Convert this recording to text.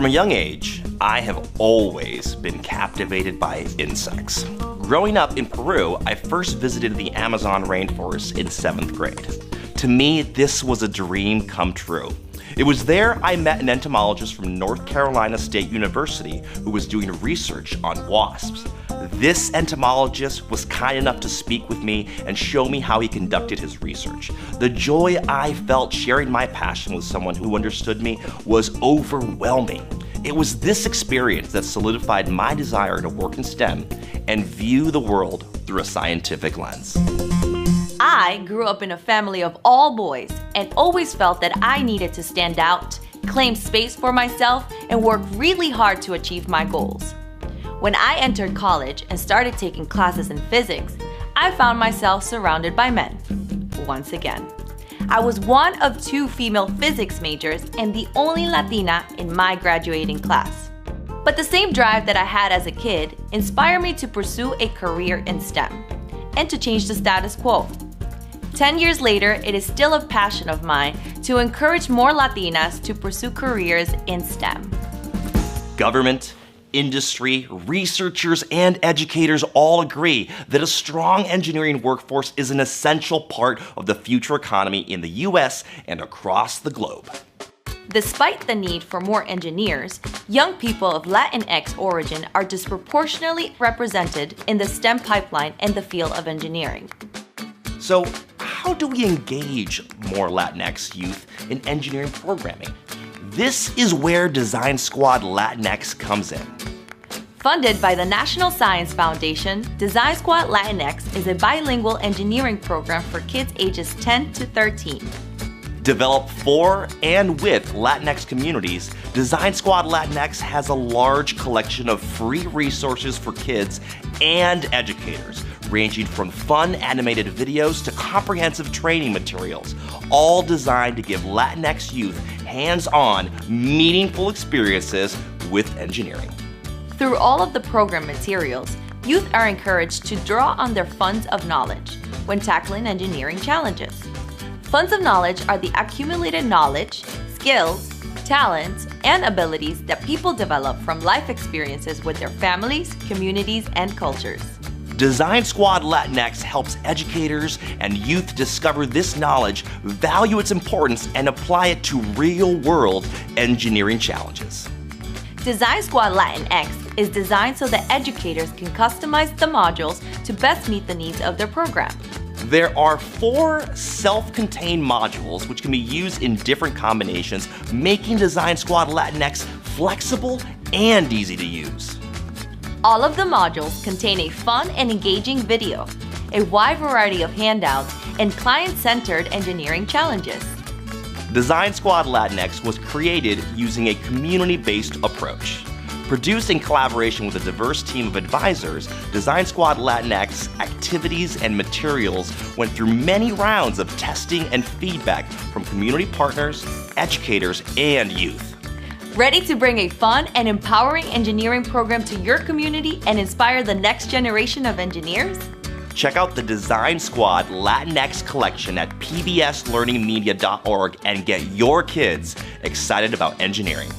From a young age, I have always been captivated by insects. Growing up in Peru, I first visited the Amazon rainforest in 7th grade. To me, this was a dream come true. It was there I met an entomologist from North Carolina State University who was doing research on wasps. This entomologist was kind enough to speak with me and show me how he conducted his research. The joy I felt sharing my passion with someone who understood me was overwhelming. It was this experience that solidified my desire to work in STEM and view the world through a scientific lens. I grew up in a family of all boys and always felt that I needed to stand out, claim space for myself, and work really hard to achieve my goals. When I entered college and started taking classes in physics, I found myself surrounded by men. Once again. I was one of 2 female physics majors and the only Latina in my graduating class. But the same drive that I had as a kid inspired me to pursue a career in STEM and to change the status quo. 10 years later, it is still a passion of mine to encourage more Latinas to pursue careers in STEM. Government, industry, researchers, and educators all agree that a strong engineering workforce is an essential part of the future economy in the US and across the globe. Despite the need for more engineers, young people of Latinx origin are disproportionately represented in the STEM pipeline and the field of engineering. So, how do we engage more Latinx youth in engineering programming? This is where Design Squad Latinx comes in. Funded by the National Science Foundation, Design Squad Latinx is a bilingual engineering program for kids ages 10 to 13. Developed for and with Latinx communities, Design Squad Latinx has a large collection of free resources for kids and educators, ranging from fun animated videos to comprehensive training materials, all designed to give Latinx youth hands-on, meaningful experiences with engineering. Through all of the program materials, youth are encouraged to draw on their funds of knowledge when tackling engineering challenges. Funds of knowledge are the accumulated knowledge, skills, talents, and abilities that people develop from life experiences with their families, communities, and cultures. Design Squad Latinx helps educators and youth discover this knowledge, value its importance, and apply it to real-world engineering challenges. Design Squad Latinx is designed so that educators can customize the modules to best meet the needs of their program. There are 4 self-contained modules which can be used in different combinations, making Design Squad Latinx flexible and easy to use. All of the modules contain a fun and engaging video, a wide variety of handouts, and client-centered engineering challenges. Design Squad Latinx was created using a community-based approach. Produced in collaboration with a diverse team of advisors, Design Squad Latinx activities and materials went through many rounds of testing and feedback from community partners, educators, and youth. Ready to bring a fun and empowering engineering program to your community and inspire the next generation of engineers? Check out the Design Squad Latinx collection at PBS LearningMedia.org and get your kids excited about engineering.